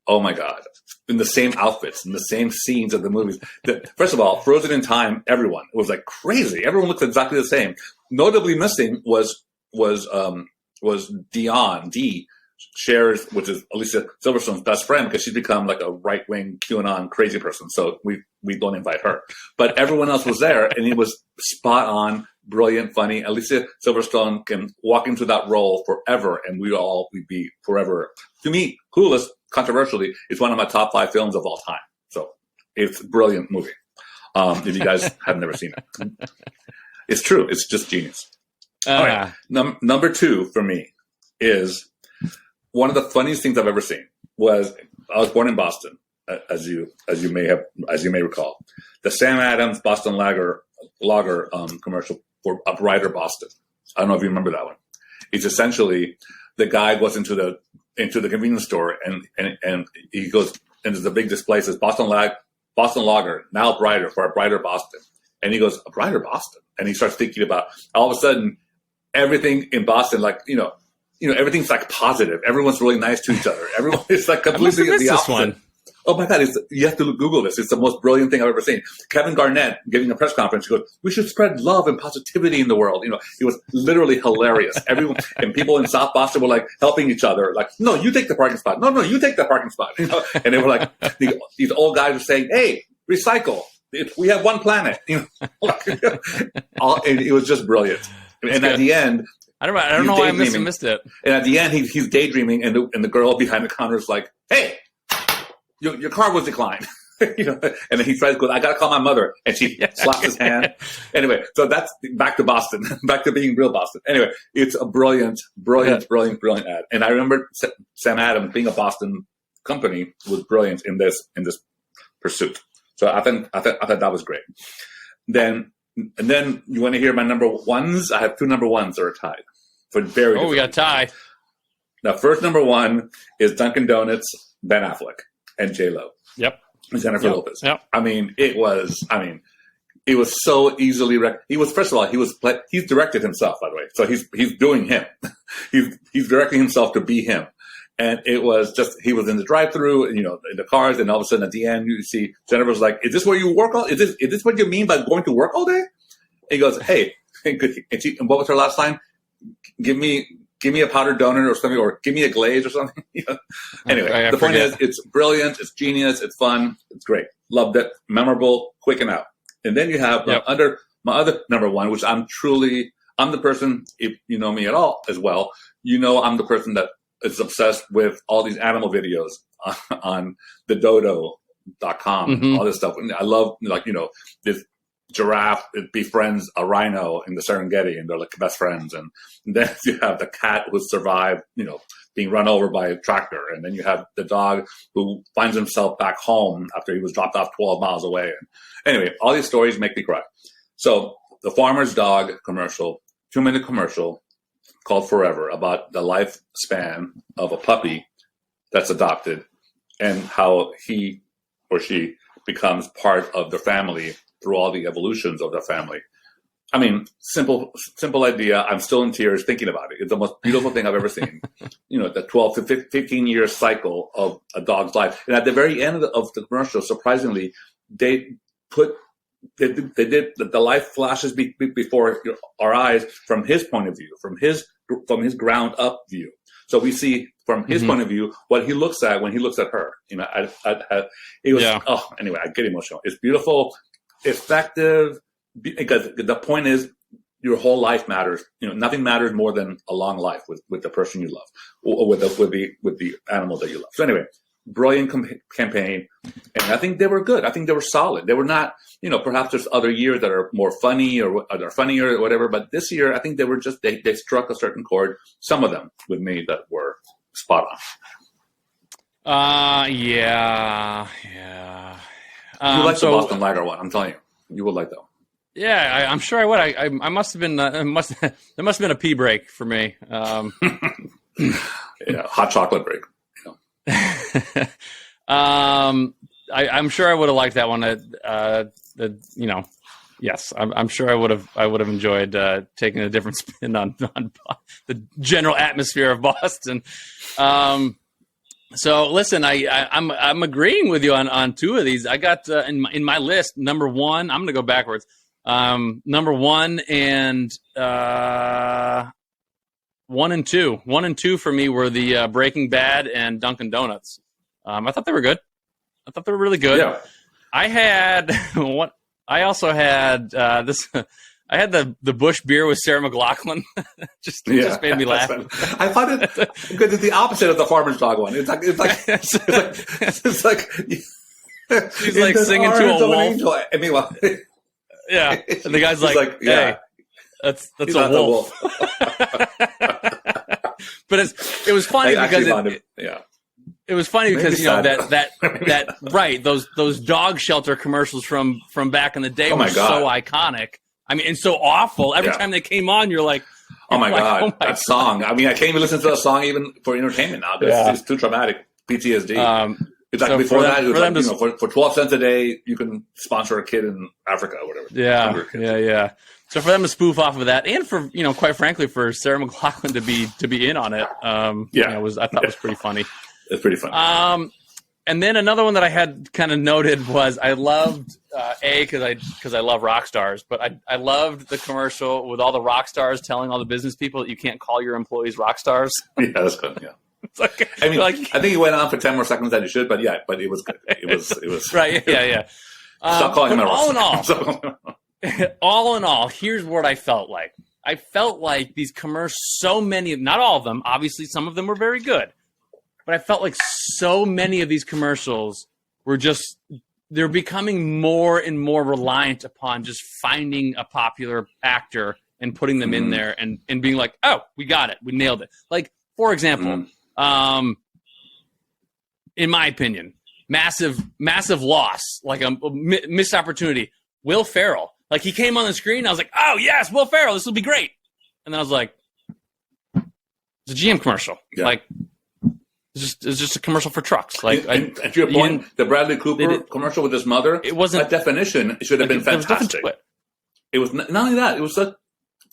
B: Oh my God. In the same outfits, in the same scenes of the movies. First of all, Frozen in Time, everyone. It was like crazy. Everyone looked exactly the same. Notably missing was Dion, Cher's, which is Alicia Silverstone's best friend, because she's become like a right-wing QAnon crazy person. So we don't invite her. But everyone else was there, and it was spot on, brilliant, funny. Alicia Silverstone can walk into that role forever, and we'd be forever. To me, Clueless, controversially, is one of my top 5 films of all time. So it's a brilliant movie. If you guys have never seen it. It's true. It's just genius. All right. Number 2 for me is one of the funniest things I've ever seen. I was born in Boston, as you may recall. The Sam Adams Boston Lager commercial for Uprighter Boston. I don't know if you remember that one. It's essentially the guy goes into the convenience store and he goes, and there's a big display that says Boston Lager, now brighter, for a brighter Boston. And he goes, a brighter Boston. And he starts thinking about, all of a sudden, everything in Boston, like, everything's like positive. Everyone's really nice to each other. Everyone is like completely the opposite. One. Oh my God, you have to Google this. It's the most brilliant thing I've ever seen. Kevin Garnett giving a press conference, he goes, we should spread love and positivity in the world. It was literally hilarious. Everyone and people in South Boston were like helping each other. Like, no, you take the parking spot. No, you take the parking spot. And they were like, these old guys were saying, hey, recycle. We have one planet. And it was just brilliant. And at the end,
A: I don't know why I missed it.
B: And at the end, he's daydreaming, and the girl behind the counter is like, hey, your car was declined. And then he tries to go, I got to call my mother. And she slaps his hand. Anyway, so that's back to Boston, back to being real Boston. Anyway, it's a brilliant ad. And I remember Sam Adams, being a Boston company, was brilliant in this pursuit. So I thought that was great. And then you want to hear my number ones? I have 2 number ones that are tied. For very
A: we got a tie.
B: Now, first number 1 is Dunkin' Donuts, Ben Affleck, and J-Lo.
A: Yep.
B: And Jennifer Lopez.
A: Yep.
B: It was so easily. First of all, he's directed himself, by the way. So he's doing him. he's directing himself to be him. And it was just, he was in the drive-thru, in the cars, and all of a sudden at the end, you see Jennifer's like, is this where you work all? Is this what you mean by going to work all day? And he goes, hey, and what was her last line? Give me a powdered donut or something, or give me a glaze or something. Anyway, the point is, it's brilliant, it's genius, it's fun, it's great. Loved it, memorable, quick and out. And then you have my other number 1, which I'm the person, if you know me at all as well, I'm the person that is obsessed with all these animal videos on the dodo.com, all this stuff. And I love, this giraffe, it befriends a rhino in the Serengeti, and they're like best friends. And then you have the cat who survived, being run over by a tractor. And then you have the dog who finds himself back home after he was dropped off 12 miles away. And anyway, all these stories make me cry. So the farmer's dog commercial, 2-minute commercial, called Forever, about the lifespan of a puppy that's adopted and how he or she becomes part of the family through all the evolutions of the family. I mean, simple idea. I'm still in tears thinking about it. It's the most beautiful thing I've ever seen. The 12 to 15 year cycle of a dog's life. And at the very end of the commercial, surprisingly, they did the life flashes before our eyes from his point of view, from his ground up view. So we see from his point of view what he looks at when he looks at her. Anyway, I get emotional. It's beautiful, effective, because the point is your whole life matters. Nothing matters more than a long life with the person you love, or with the animal that you love. So anyway, brilliant campaign, and I think they were good. I think they were solid. They were not, perhaps there's other years that are more funny or are funnier or whatever, but this year I think they were just, they struck a certain chord, some of them with me, that were spot on.
A: Yeah.
B: You like the Boston Lager one, I'm telling you. You would like that one.
A: Yeah, I'm sure I would. I must have been. There must have been a pee break for me.
B: Yeah, hot chocolate break.
A: I'm sure I would have liked that one. Yes, I'm sure I would have enjoyed taking a different spin on the general atmosphere of Boston. So listen, I'm agreeing with you on two of these. I got in my list, number one. I'm going to go backwards. Number one and 1 and 2. 1 and 2 for me were the Breaking Bad and Dunkin' Donuts. I thought they were good. I thought they were really good. Yeah. I had I also had this. I had the Bush beer with Sarah McLachlan. just made me laugh.
B: I find it because it's the opposite of the Farmer's Dog one. It's like she's like singing to a wolf. I mean, well,
A: yeah, and the guy's like, "Hey, that's a wolf." But it was funny because it was funny because that right, those dog shelter commercials from back in the day were so iconic. I mean, and so awful. Every time they came on, you're like,
B: "Oh my god, that song!" I mean, I can't even listen to that song even for entertainment now. It's too traumatic. PTSD. It's like so before that, it was for 12 cents a day, you can sponsor a kid in Africa or whatever.
A: Yeah. So for them to spoof off of that, and for quite frankly, for Sarah McLachlan to be in on it, I thought it was pretty funny.
B: It's pretty funny.
A: And then another one that I had kind of noted was I loved because I love rock stars, but I loved the commercial with all the rock stars telling all the business people that you can't call your employees rock stars.
B: Yeah, that's good. Yeah. I mean, I think it went on for 10 more seconds than it should, but it was good. It was
A: right. Yeah.
B: Stop calling him a
A: all in all, here's what I felt like. I felt like these commercials, so many, not all of them, obviously some of them were very good, but I felt like so many of these commercials were they're becoming more and more reliant upon just finding a popular actor and putting them in there and being like, oh, we got it. We nailed it. Like, for example, in my opinion, massive loss, like a missed opportunity. Wil Farrell, like he came on the screen. I was like, oh yes, Wil Farrell, this will be great. And then I was like, it's a GM commercial. Yeah. Like it's just a commercial for trucks. Like
B: and to your point, the Bradley Cooper commercial with his mother. It wasn't by definition. It should have been fantastic. It was not only that. It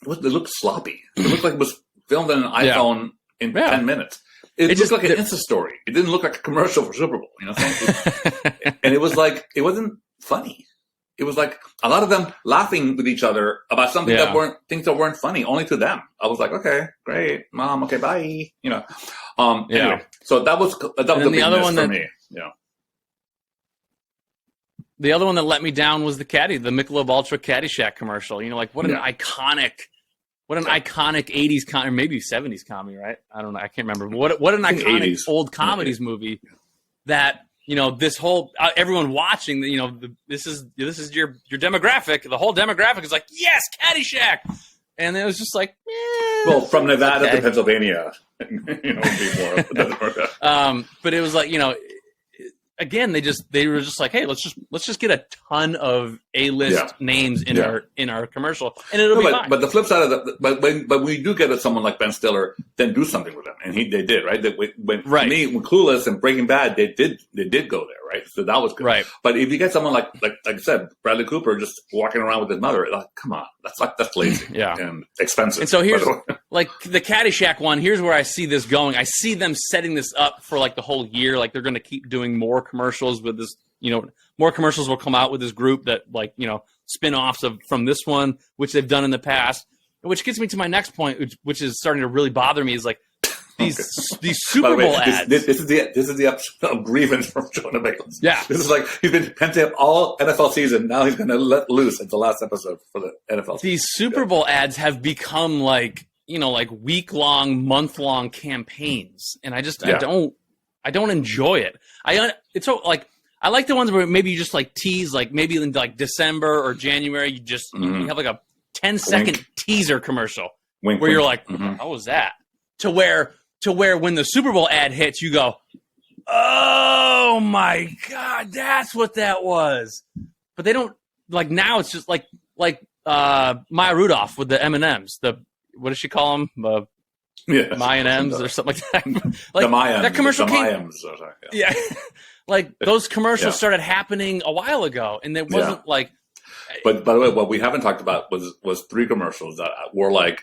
B: looked sloppy. It looked like it was filmed on an iPhone in 10 minutes. It looked like an Insta story. It didn't look like a commercial for Super Bowl. And it was like, it wasn't funny. It was like a lot of them laughing with each other about something that weren't funny, only to them. I was like, okay, great, mom, okay, bye. Anyway, so that was a big miss for me. Yeah.
A: The other one that let me down was the Michelob Ultra Caddyshack commercial. What an iconic 80s or maybe 70s comedy, right? I don't know. I can't remember. What an iconic 80s. Old comedies movie that, this whole everyone watching, this is your demographic. The whole demographic is like, yes, Caddyshack. And it was just like,
B: well, from Nevada to Pennsylvania, but
A: it was like, again, they were just like, hey, let's just get a ton of A-list names in our commercial, and it'll be fine.
B: But the flip side of but when we do get someone like Ben Stiller, then do something with them, and they did, right? When Clueless and Breaking Bad, they did go there, right? So that was good,
A: right?
B: But if you get someone like I said, Bradley Cooper just walking around with his mother, like, come on, that's lazy, and expensive.
A: And so here's like the Caddyshack one. Here's where I see this going. I see them setting this up for like the whole year. Like they're going to keep doing more commercials with this, more commercials will come out with this group that spin-offs from this one, which they've done in the past, which gets me to my next point, which is starting to really bother me, is like these Super Bowl ads.
B: This is the episode of grievance from Jonah Bales.
A: Yeah.
B: This is like he's been pent up all NFL season. Now he's going to let loose at the last episode for the NFL season.
A: These Super Bowl ads have become like week-long, month-long campaigns. And I don't I don't enjoy it. It's so like I like the ones where maybe you just like tease, like maybe in like December or January, you have like a 10-second teaser commercial where you're like, how was that? To where when the Super Bowl ad hits, you go, oh my God, that's what that was. But they don't like now. It's just like Maya Rudolph with the M&Ms. What does she call them? Mayan M's or something like that. Like
B: the Mayans.
A: That commercial
B: the
A: came.
B: Mayans,
A: Yeah. Like those commercials started happening a while ago, and it wasn't like.
B: But by the way, what we haven't talked about was 3 commercials that were like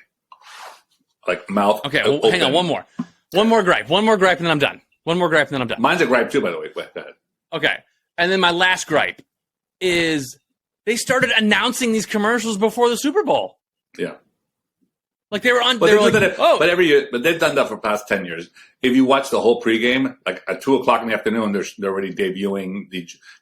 B: mouth.
A: Okay, well, hang on. One more gripe, and then I'm done.
B: Mine's a gripe too, by the way. Go ahead.
A: Okay, and then my last gripe is they started announcing these commercials before the Super Bowl.
B: Yeah.
A: Like they were on.
B: But but every year, but they've done that for the past 10 years. If you watch the whole pregame, like at 2:00 in the afternoon, they're already debuting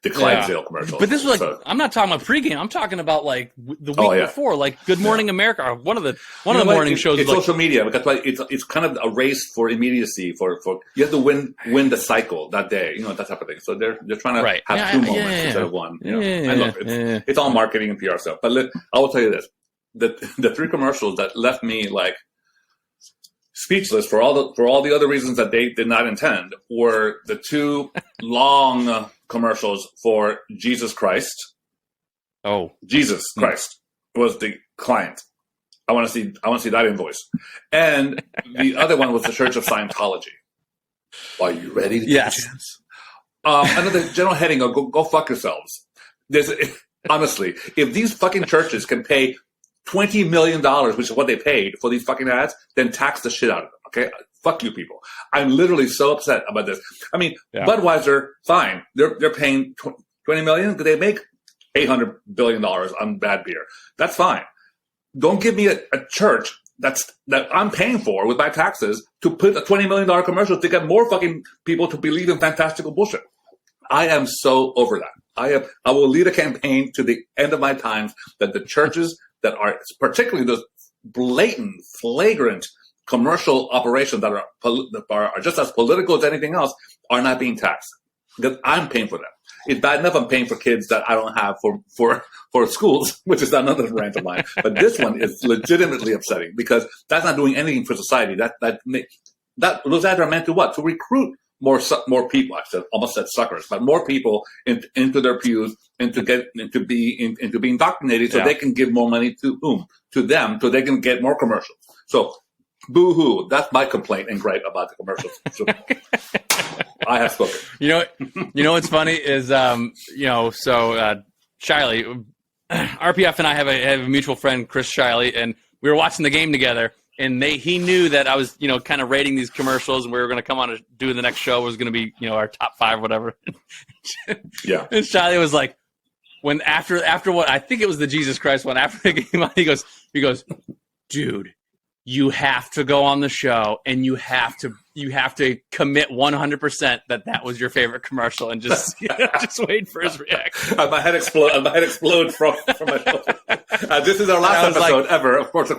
B: the Clydesdale commercials.
A: But this was like I'm not talking about pregame. I'm talking about like the week before, like Good Morning America, or one of the morning shows.
B: It's social media because it's kind of a race for immediacy. For you have to win the cycle that day, that type of thing. So they're trying to have 2 moments instead of one. And look, it's all marketing and PR stuff. But I will tell you this. The 3 commercials that left me like speechless for all the other reasons that they did not intend were the 2 long commercials for Jesus Christ.
A: Oh,
B: Jesus Christ was the client. I want to see that invoice. And the other one was the Church of Scientology. Are you ready to get a chance? Another general heading of go fuck yourselves. Honestly, if these fucking churches can pay $20 million, which is what they paid for these fucking ads, then tax the shit out of them. Okay, fuck you people. I'm literally so upset about this. I mean, Budweiser, fine. They're paying $20 million. They make $800 billion on bad beer. That's fine. Don't give me a church that I'm paying for with my taxes to put a $20 million commercial to get more fucking people to believe in fantastical bullshit. I am so over that. I will lead a campaign to the end of my time that the churches that are particularly those blatant, flagrant commercial operations that are just as political as anything else are not being taxed because I'm paying for them. It's bad enough I'm paying for kids that I don't have for schools, which is another rant of mine. But this one is legitimately upsetting because that's not doing anything for society. Those ads are meant to what? To recruit more people. I almost said suckers, but more people into their pews and to be indoctrinated, so they can give more money to them, so they can get more commercials. So, boo hoo. That's my complaint and gripe about the commercials. So, I have spoken.
A: You know what's funny is Shiley, RPF and I have a mutual friend, Chris Shiley, and we were watching the game together. And he knew that I was, kind of rating these commercials, and we were going to come on and do the next show was going to be, our top 5, whatever.
B: Yeah.
A: And Charlie was like, when after what I think it was the Jesus Christ one, after the game, he goes, dude, you have to go on the show, and you have to commit 100% that was your favorite commercial, and just just wait for his reaction.
B: My head explode from my shoulder. This is our last episode ever, of course.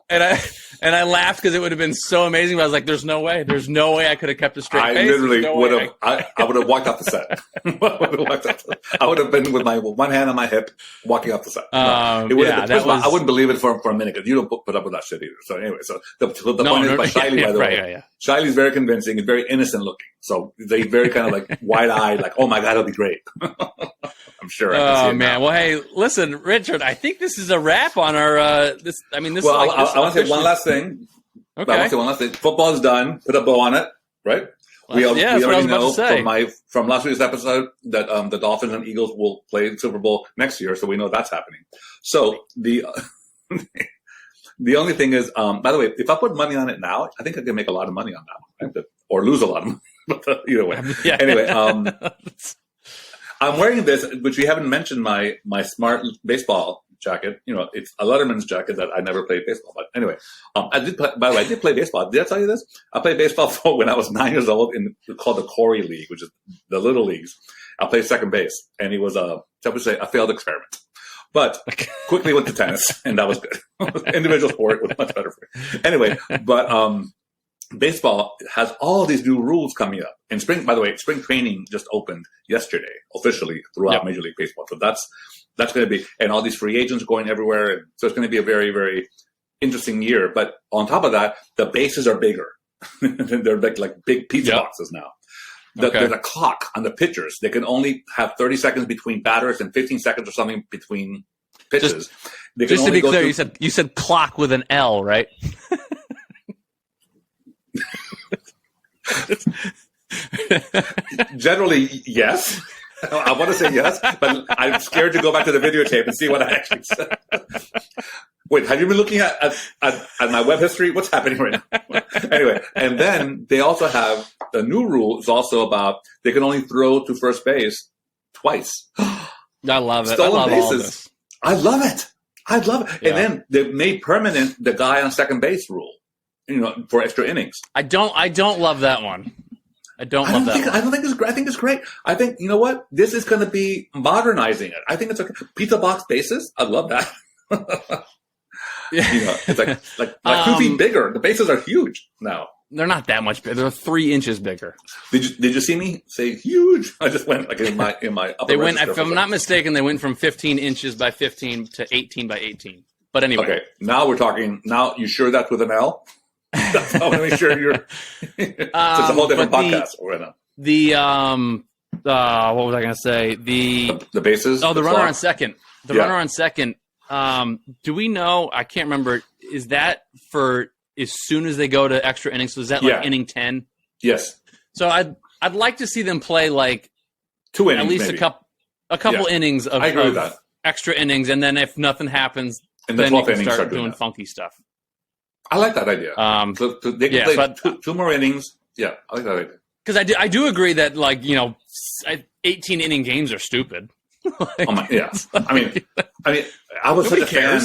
A: And I laughed because it would have been so amazing. But I was like, "There's no way I could have kept a straight face."
B: I literally would have. I would have walked off the set. I would have been with my one hand on my hip, walking off the set. I wouldn't believe it for a minute because you don't put up with that shit either. So anyway, the point is by Shiley, by the way. Shiley's very convincing and very innocent looking. So they very kind of like wide eyed, like, "Oh my God, it'll be great." I'm sure.
A: Oh man. Well, hey, listen, Richard. I think this is a wrap on our this. I mean, this. Well, is like,
B: I want to say one last thing.
A: Okay.
B: I want to say one last thing. Football is done. Put a bow on it. Right. We already know from last week's episode that the Dolphins and Eagles will play the Super Bowl next year, so we know that's happening. So the only thing is, by the way, if I put money on it now, I think I can make a lot of money on that one, right? Or lose a lot of money. But either way. Yeah. Anyway, I'm wearing this, which we haven't mentioned, my smart baseball jacket. It's a Letterman's jacket that I never played baseball. But anyway, I did play baseball. Did I tell you this? I played baseball when I was 9 years old called the Corey League, which is the little leagues. I played second base, and it was a failed experiment. But quickly went to tennis, and that was good. Individual sport was much better for me. Anyway, but baseball has all these new rules coming up. And by the way, spring training just opened yesterday officially throughout Major League Baseball. So that's going to be, and all these free agents going everywhere. And so it's going to be a very, very interesting year. But on top of that, the bases are bigger. They're like big pizza boxes now. There's a clock on the pitchers. They can only have 30 seconds between batters and 15 seconds or something between pitches.
A: Just to be clear, you said clock with an L, right?
B: Generally, yes. I want to say yes, but I'm scared to go back to the videotape and see what I actually said. Wait, have you been looking at my web history? What's happening right now? Anyway, and then they also have the new rule is also about they can only throw to first base twice.
A: I love it.
B: Stolen
A: bases.
B: All this. I love it. Yeah. And then they've made permanent the guy on second base rule, for extra innings.
A: I don't love that one. I don't love that one.
B: I don't think it's great. I think it's great. I think, you know what? This is going to be modernizing it. I think it's okay. Pizza box bases. I love that. It's like 2 feet bigger. The bases are huge now.
A: They're not that much bigger. They're 3 inches bigger.
B: Did you see me say huge? I just went like in my upper
A: They went, if I'm not mistaken, they went from 15 inches by 15 to 18 by 18. But anyway. Okay,
B: now we're talking. Now you sure that's with an L? I want to make sure you're. It's a whole different podcast.
A: What was I going to say? The
B: bases.
A: Oh, the runner on second. The runner on second. Do we know? I can't remember. Is that for as soon as they go to extra innings? So is that like inning 10?
B: Yes.
A: So I'd like to see them play like
B: 2 innings,
A: at least
B: maybe.
A: a couple innings of,
B: I agree with that.
A: Extra innings, and then if nothing happens,
B: and
A: then you can
B: start
A: start doing funky stuff.
B: I like that idea. So they can play two more innings. Yeah, I like that idea.
A: Because I do agree that 18 inning games are stupid.
B: I mean, I was such a fan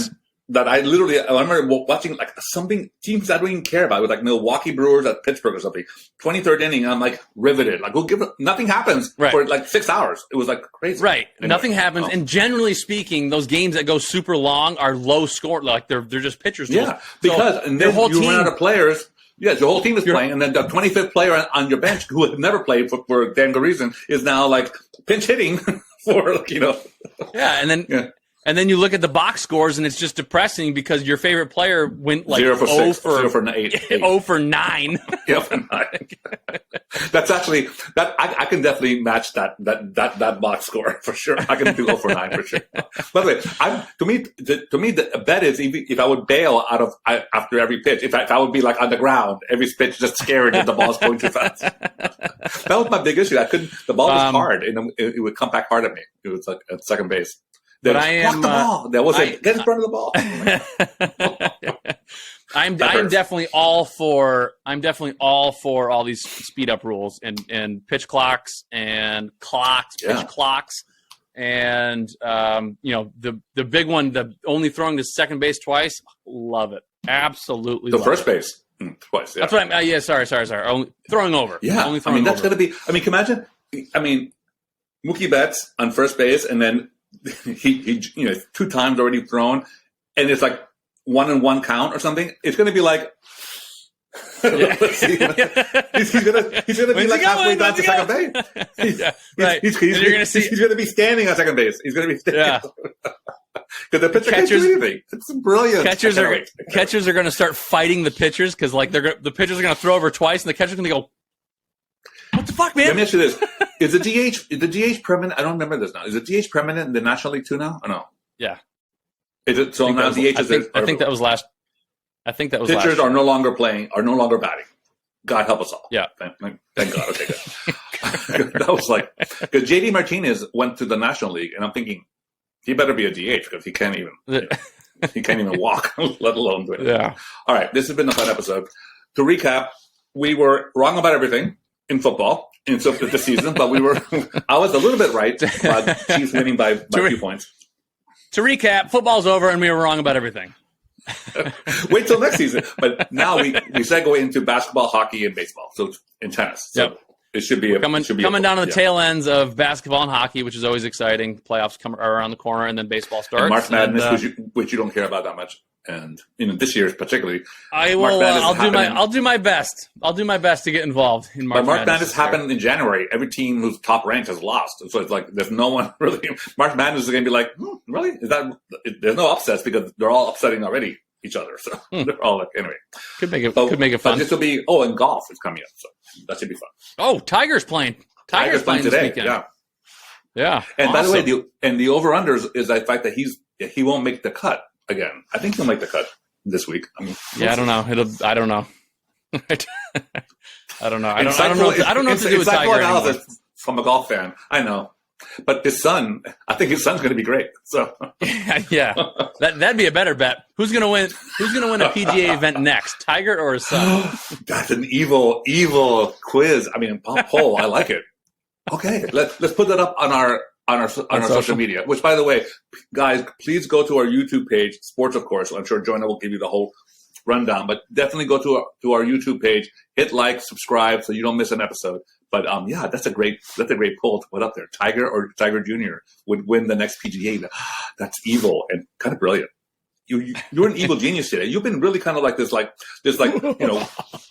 B: that I remember watching something teams I don't even care about. It was like Milwaukee Brewers at Pittsburgh or something. 23rd inning, I'm like riveted. Like nothing happens for like 6 hours. It was like crazy.
A: Right, anyway, nothing happens. And generally speaking, those games that go super long are low score. Like they're just pitchers.
B: Yeah, because and then you run out of players. Yeah, your whole team is playing, and then the 25th player on your bench who had never played for a damn good reason is now like pinch hitting for And then you look at the box scores, and it's just depressing because your favorite player went like 0 for 8.
A: 0 for 9.
B: 0 for 9. That's actually that I can definitely match that box score for sure. I can do 0 for 9 for sure. By the way, to me the bet is if I would bail out of after every pitch, if I would be like on the ground, every pitch just scared that the ball's going too fast. That was my big issue. The ball was hard, and it would come back hard at me. It was like at second base.
A: But I am
B: the ball. That was get in front of the ball.
A: I'm definitely all for all these speed up rules and pitch clocks and pitch clocks, and the big one, the only throwing to second base twice. Love it, absolutely.
B: The first base twice. Yeah.
A: That's what I'm. Sorry. Only throwing over.
B: Yeah,
A: only throwing
B: that's
A: over.
B: going to be. I mean, can you imagine? Mookie Betts on first base, and then he 2 times already thrown, and it's like 1-1 count or something. It's going to be like he's going to be like halfway down to second base. He's going to be standing on second base. He's going to be standing. Because the pitcher can't do anything. It's brilliant.
A: Catchers are going to start fighting the pitchers because the pitchers are going to throw over twice, and the catcher's going to go, "What the fuck, man?"
B: Let me ask you this: Is the DH permanent? I don't remember this now. Is the DH permanent in the National League too now? Or no?
A: Yeah.
B: Is it so now? DH is.
A: I think that was last. I think that was.
B: Pitchers are no longer playing. Are no longer batting. God help us all.
A: Yeah.
B: Thank God. Okay, good. That was like because JD Martinez went to the National League, and I'm thinking he better be a DH because he can't even walk, let alone do it.
A: Yeah.
B: All right. This has been a fun episode. To recap, we were wrong about everything in football in the season, but I was a little bit right about Chiefs winning by 2 points.
A: To recap, football's over and we were wrong about everything.
B: Wait till next season. But now we segue into basketball, hockey, and baseball. So in tennis. So it should be
A: coming down to the tail ends of basketball and hockey, which is always exciting. Playoffs are around the corner, and then baseball starts.
B: And March Madness, which you don't care about that much. And this year particularly,
A: I will. I'll do my best. I'll do my best to get involved in March Madness.
B: But March Madness happened in January. Every team who's top ranked has lost, so it's like there's no one really. March Madness is going to be like, really? Is that? There's no upsets because they're all upsetting already each other. So they're all like, anyway.
A: Could make it fun.
B: This will be. Oh, and golf is coming up, so that should be fun.
A: Oh, Tiger's playing. Tiger's playing today. This weekend.
B: Yeah. And awesome. By the way, the over unders is the fact that he won't make the cut. Again, I think he'll make the cut this week. I mean,
A: I don't know. I don't know. I don't know. I don't know what to do with Tiger anymore.
B: From a golf fan, I know, but his son, I think his son's going to be great. So
A: yeah, that'd be a better bet. Who's going to win? Who's going to win a PGA event next, Tiger or his son?
B: That's an evil quiz. I mean, poll. I like it. Okay, let's put that up on our social media, which, by the way, guys, please go to our YouTube page, Sports, of course. I'm sure Jonah will give you the whole rundown, but definitely go to our YouTube page, hit like, subscribe, so you don't miss an episode. But yeah, that's a great poll to put up there. Tiger or Tiger Jr. would win the next PGA. That's evil and kind of brilliant. You're an evil genius today. You've been really kind of like this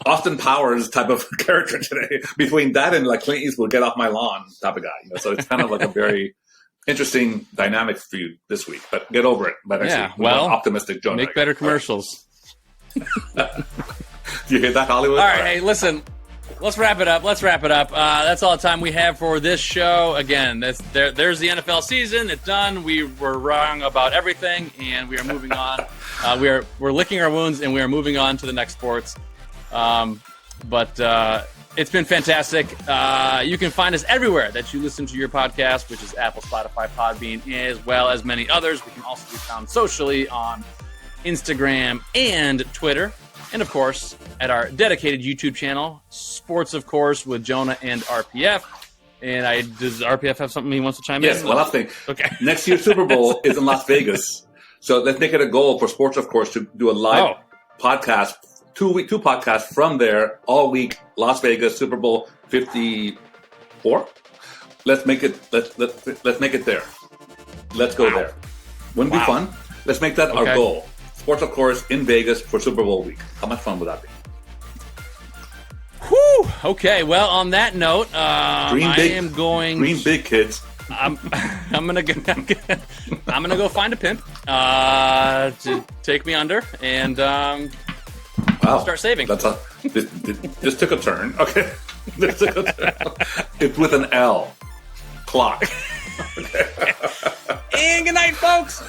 B: Austin Powers type of character today. Between that and like Clint Eastwood, get off my lawn type of guy. So it's kind of like a very interesting dynamic for you this week. But get over it by next week.
A: Well,
B: optimistic Jonah.
A: Make better commercials.
B: You hear that, Hollywood?
A: All right, hey, listen. Let's wrap it up. That's all the time we have for this show. Again, there's the NFL season. It's done. We were wrong about everything, and we are moving on. We're licking our wounds, and we are moving on to the next sports. But it's been fantastic. You can find us everywhere that you listen to your podcast, which is Apple, Spotify, Podbean, as well as many others. We can also be found socially on Instagram and Twitter. And, of course, at our dedicated YouTube channel, Sports, of course, with Jonah and RPF. And does RPF have something he wants to chime in?
B: Yes, one last thing.
A: Okay.
B: Next year's Super Bowl is in Las Vegas. So let's make it a goal for Sports, of course, to do a live podcast, two podcasts from there all week, Las Vegas, Super Bowl 54. Let's make it let's make it there. Let's go there. Wouldn't it be fun? Let's make that our goal. Sports, of course, in Vegas for Super Bowl week. How much fun would that be?
A: Whew. Okay. Well, on that note, Dream
B: big, kids.
A: I'm gonna go find a pimp to take me under and start saving.
B: This took a turn. Okay. This took a turn. It's with an L. Clock.
A: Okay. And good night, folks.